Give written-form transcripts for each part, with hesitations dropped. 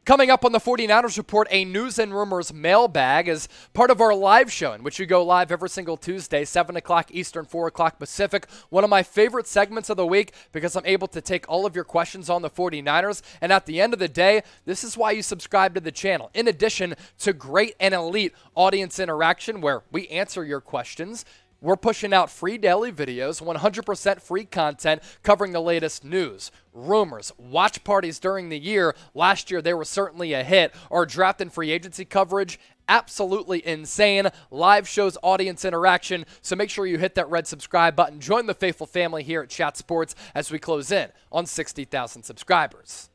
Coming up on the 49ers Report, a news and rumors mailbag is part of our live show, in which we go live every single Tuesday, 7 o'clock Eastern, 4 o'clock Pacific. One of my favorite segments of the week because I'm able to take all of your questions on the 49ers. And at the end of the day, this is why you subscribe to the channel. In addition to great and elite audience interaction where we answer your questions, we're pushing out free daily videos, 100% free content covering the latest news, rumors, watch parties during the year. Last year, they were certainly a hit. Our draft and free agency coverage, absolutely insane. Live shows, audience interaction. So make sure you hit that red subscribe button. Join the faithful family here at Chat Sports as we close in on 60,000 subscribers.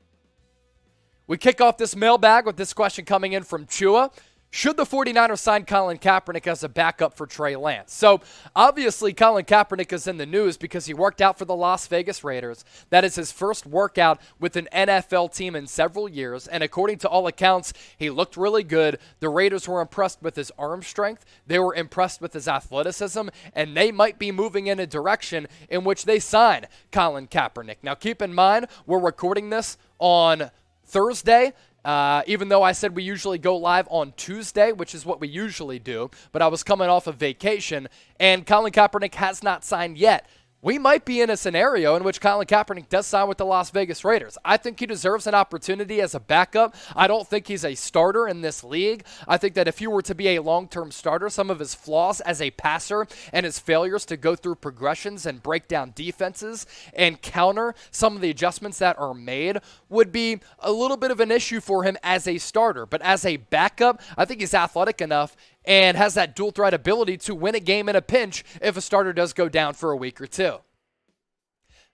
We kick off this mailbag with this question coming in from Chua. Should the 49ers sign Colin Kaepernick as a backup for Trey Lance? So, obviously, Colin Kaepernick is in the news because he worked out for the Las Vegas Raiders. That is his first workout with an NFL team in several years, and according to all accounts, he looked really good. The Raiders were impressed with his arm strength. They were impressed with his athleticism, and they might be moving in a direction in which they sign Colin Kaepernick. Now, keep in mind, we're recording this on Thursday. Even though I said we usually go live on Tuesday, which is what we usually do, but I was coming off of vacation, and Colin Kaepernick has not signed yet. We might be in a scenario in which Colin Kaepernick does sign with the Las Vegas Raiders. I think he deserves an opportunity as a backup. I don't think he's a starter in this league. I think that if he were to be a long-term starter, some of his flaws as a passer and his failures to go through progressions and break down defenses and counter some of the adjustments that are made would be a little bit of an issue for him as a starter. But as a backup, I think he's athletic enough and has that dual threat ability to win a game in a pinch if a starter does go down for a week or two.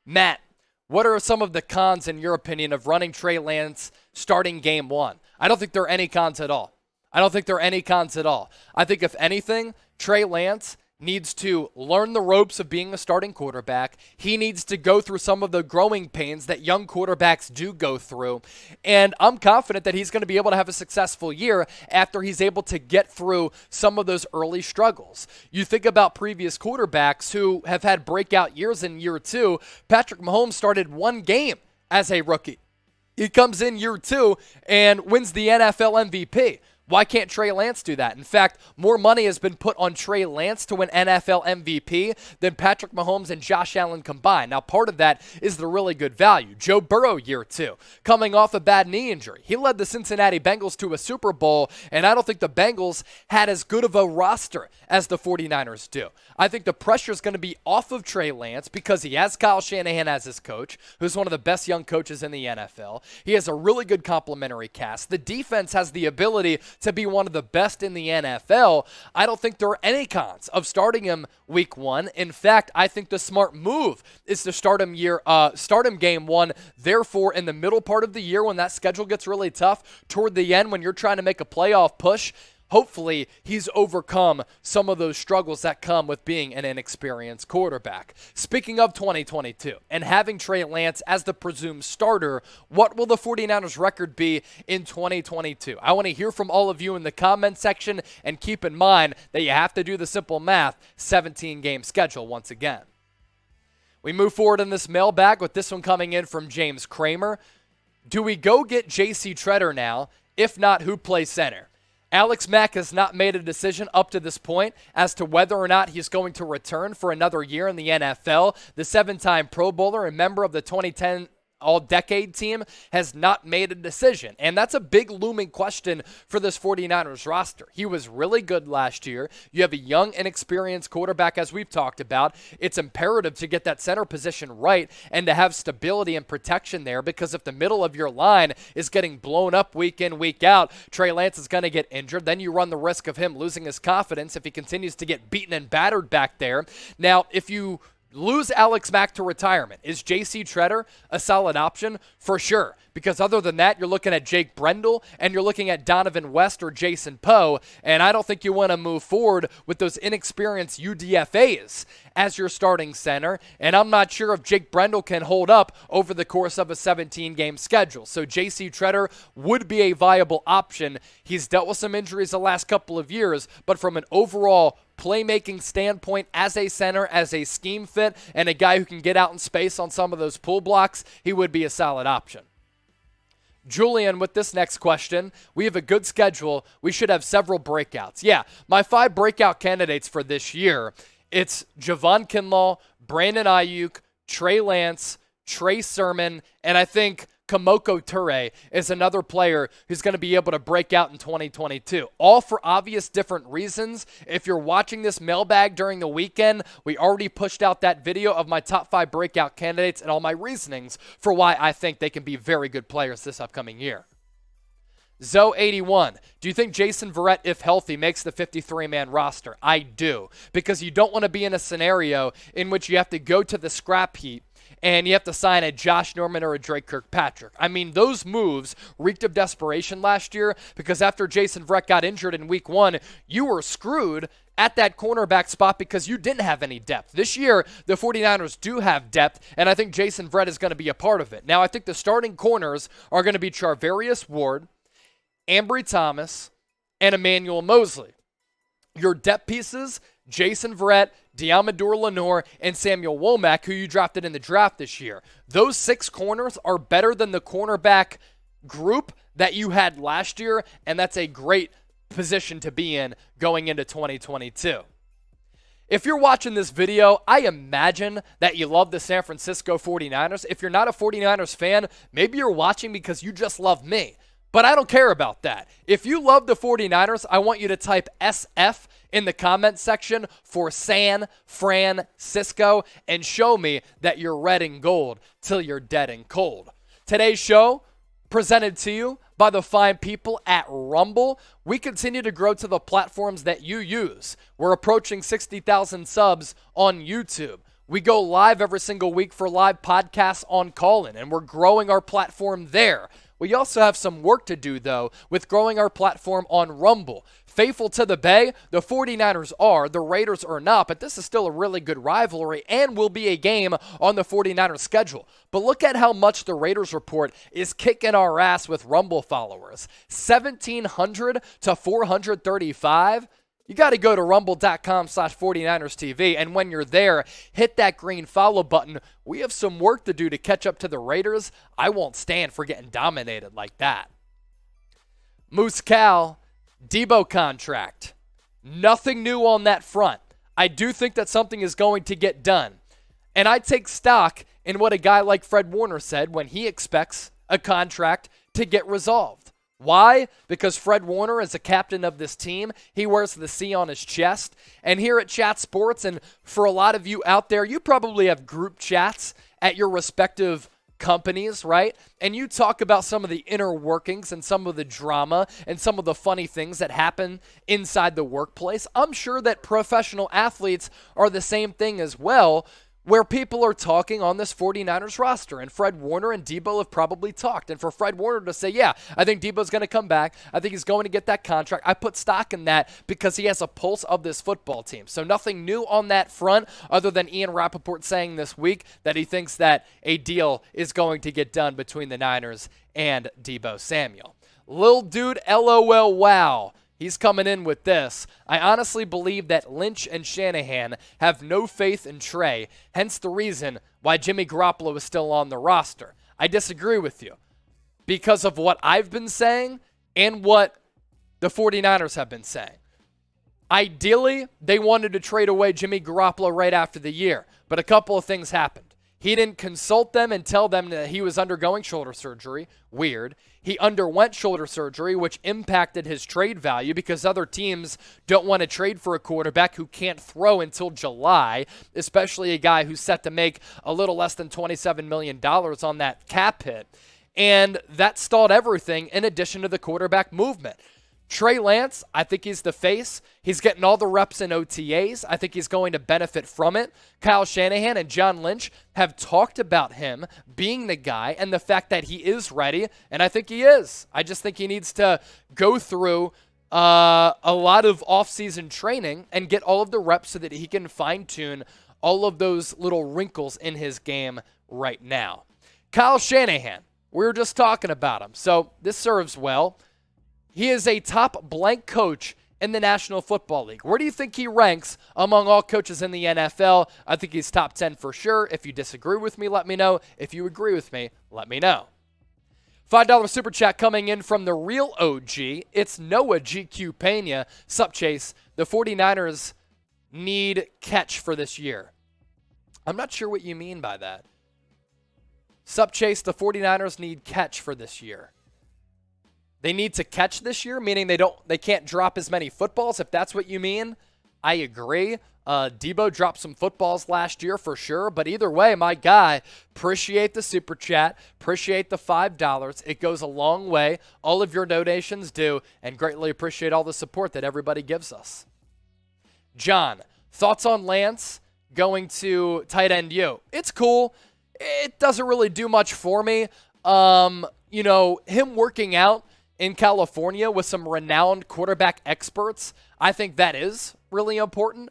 Matt, what are some of the cons, in your opinion, of running Trey Lance starting game one? I don't think there are any cons at all. I think, if anything, Trey Lance needs to learn the ropes of being a starting quarterback. He needs to go through some of the growing pains that young quarterbacks do go through. And I'm confident that he's going to be able to have a successful year after he's able to get through some of those early struggles. You think about previous quarterbacks who have had breakout years in year two. Patrick Mahomes started one game as a rookie. He comes in year two and wins the NFL MVP. Why can't Trey Lance do that? In fact, more money has been put on Trey Lance to win NFL MVP than Patrick Mahomes and Josh Allen combined. Now, part of that is the really good value. Joe Burrow, year two, coming off a bad knee injury. He led the Cincinnati Bengals to a Super Bowl, and I don't think the Bengals had as good of a roster as the 49ers do. I think the pressure is going to be off of Trey Lance because he has Kyle Shanahan as his coach, who's one of the best young coaches in the NFL. He has a really good complementary cast. The defense has the ability to be one of the best in the NFL. I don't think there are any cons of starting him week one. In fact, I think the smart move is to start him game one. Therefore, in the middle part of the year when that schedule gets really tough, toward the end when you're trying to make a playoff push, hopefully he's overcome some of those struggles that come with being an inexperienced quarterback. Speaking of 2022 and having Trey Lance as the presumed starter, what will the 49ers record be in 2022? I want to hear from all of you in the comment section, and keep in mind that you have to do the simple math, 17-game schedule once again. We move forward in this mailbag with this one coming in from James Kramer. Do we go get JC Tretter now? If not, who plays center? Alex Mack has not made a decision up to this point as to whether or not he's going to return for another year in the NFL. The 7-time Pro Bowler and member of the 2010 All-Decade team has not made a decision. And that's a big looming question for this 49ers roster. He was really good last year. You have a young, inexperienced quarterback, as we've talked about. It's imperative to get that center position right and to have stability and protection there, because if the middle of your line is getting blown up week in, week out, Trey Lance is going to get injured. Then you run the risk of him losing his confidence if he continues to get beaten and battered back there. Now, if you lose Alex Mack to retirement, is JC Tretter a solid option? For sure. Because other than that, you're looking at Jake Brendel and you're looking at Donovan West or Jason Poe, and I don't think you want to move forward with those inexperienced UDFAs as your starting center, and I'm not sure if Jake Brendel can hold up over the course of a 17-game schedule. So JC Tretter would be a viable option. He's dealt with some injuries the last couple of years, but from an overall playmaking standpoint, as a center, as a scheme fit, and a guy who can get out in space on some of those pull blocks, he would be a solid option. Julian, with this next question, we have a good schedule. We should have several breakouts. Yeah, my 5 breakout candidates for this year, it's Javon Kinlaw, Brandon Ayuk, Trey Lance, Trey Sermon, and I think Kamoko Toure is another player who's going to be able to break out in 2022. All for obvious different reasons. If you're watching this mailbag during the weekend, we already pushed out that video of my top 5 breakout candidates and all my reasonings for why I think they can be very good players this upcoming year. Zoe81, do you think Jason Verrett, if healthy, makes the 53-man roster? I do, because you don't want to be in a scenario in which you have to go to the scrap heap and you have to sign a Josh Norman or a Drake Kirkpatrick. I mean, those moves reeked of desperation last year because after Jason Verrett got injured in week 1, you were screwed at that cornerback spot because you didn't have any depth. This year, the 49ers do have depth, and I think Jason Verrett is going to be a part of it. Now, I think the starting corners are going to be Charvarius Ward, Ambry Thomas, and Emmanuel Mosley. Your depth pieces, Jason Verrett, Deommodore Lenoir, and Samuel Womack, who you drafted in the draft this year. Those 6 corners are better than the cornerback group that you had last year, and that's a great position to be in going into 2022. If you're watching this video, I imagine that you love the San Francisco 49ers. If you're not a 49ers fan, maybe you're watching because you just love me. But I don't care about that. If you love the 49ers, I want you to type SF in the comment section for San Francisco and show me that you're red and gold till you're dead and cold. Today's show presented to you by the fine people at Rumble. We continue to grow to the platforms that you use. We're approaching 60,000 subs on YouTube. We go live every single week for live podcasts on Colin, and we're growing our platform there. We also have some work to do, though, with growing our platform on Rumble. Faithful to the Bay, the 49ers are, the Raiders are not, but this is still a really good rivalry and will be a game on the 49ers schedule. But look at how much the Raiders report is kicking our ass with Rumble followers. 1,700 to 435. You got to go to rumble.com/49erstv, and when you're there, hit that green follow button. We have some work to do to catch up to the Raiders. I won't stand for getting dominated like that. Moose Cal, Deebo contract. Nothing new on that front. I do think that something is going to get done. And I take stock in what a guy like Fred Warner said when he expects a contract to get resolved. Why? Because Fred Warner is the captain of this team. He wears the C on his chest. And here at Chat Sports, and for a lot of you out there, you probably have group chats at your respective companies, right? And you talk about some of the inner workings and some of the drama and some of the funny things that happen inside the workplace. I'm sure that professional athletes are the same thing as well, where people are talking on this 49ers roster, and Fred Warner and Deebo have probably talked. And for Fred Warner to say, yeah, I think Deebo's going to come back. I think he's going to get that contract. I put stock in that because he has a pulse of this football team. So nothing new on that front other than Ian Rappaport saying this week that he thinks that a deal is going to get done between the Niners and Deebo Samuel. Lil Dude, LOL, wow. He's coming in with this. I honestly believe that Lynch and Shanahan have no faith in Trey, hence the reason why Jimmy Garoppolo is still on the roster. I disagree with you because of what I've been saying and what the 49ers have been saying. Ideally, they wanted to trade away Jimmy Garoppolo right after the year, but a couple of things happened. He didn't consult them and tell them that he was undergoing shoulder surgery. Weird. He underwent shoulder surgery, which impacted his trade value because other teams don't want to trade for a quarterback who can't throw until July, especially a guy who's set to make a little less than $27 million on that cap hit. And that stalled everything in addition to the quarterback movement. Trey Lance, I think he's the face. He's getting all the reps in OTAs. I think he's going to benefit from it. Kyle Shanahan and John Lynch have talked about him being the guy and the fact that he is ready, and I think he is. I just think he needs to go through a lot of offseason training and get all of the reps so that he can fine-tune all of those little wrinkles in his game right now. Kyle Shanahan, we were just talking about him, so this serves well. He is a top blank coach in the National Football League. Where do you think he ranks among all coaches in the NFL? I think he's top 10 for sure. If you disagree with me, let me know. If you agree with me, let me know. $5 super chat coming in from the real OG. It's Noah GQ Pena. Sup, Chase? The 49ers need catch for this year. I'm not sure what you mean by that. Sup, Chase? The 49ers need catch for this year. They need to catch this year, meaning they can't drop as many footballs, if that's what you mean. I agree. Deebo dropped some footballs last year for sure, but either way, my guy, appreciate the super chat, appreciate the $5. It goes a long way. All of your donations do, and greatly appreciate all the support that everybody gives us. John, thoughts on Lance going to tight end U? It's cool. It doesn't really do much for me. Him working out in California with some renowned quarterback experts, I think that is really important.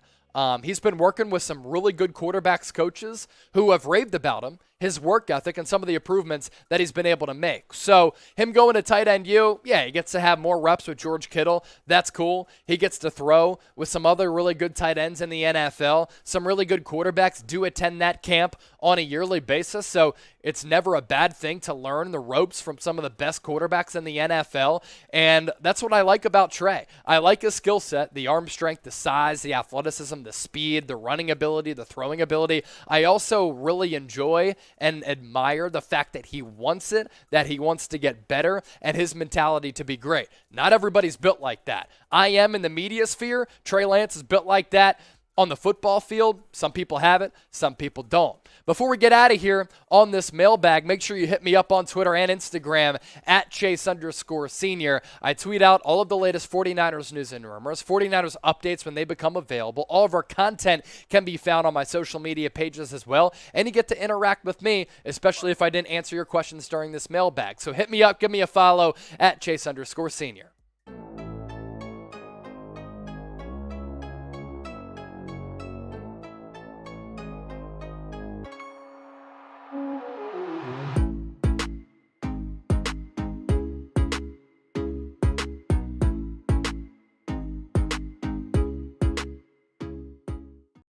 He's been working with some really good quarterbacks coaches who have raved about him, his work ethic, and some of the improvements that he's been able to make. So him going to tight end U, yeah, he gets to have more reps with George Kittle. That's cool. He gets to throw with some other really good tight ends in the NFL. Some really good quarterbacks do attend that camp on a yearly basis. So it's never a bad thing to learn the ropes from some of the best quarterbacks in the NFL. And that's what I like about Trey. I like his skill set, the arm strength, the size, the athleticism, the speed, the running ability, the throwing ability. I also really enjoy and admire the fact that he wants it, that he wants to get better, and his mentality to be great. Not everybody's built like that. I am in the media sphere. Trey Lance is built like that. On the football field, some people have it, some people don't. Before we get out of here on this mailbag, make sure you hit me up on Twitter and Instagram at Chase_Senior. I tweet out all of the latest 49ers news and rumors, 49ers updates when they become available. All of our content can be found on my social media pages as well, and you get to interact with me, especially if I didn't answer your questions during this mailbag. So hit me up, give me a follow at Chase_Senior.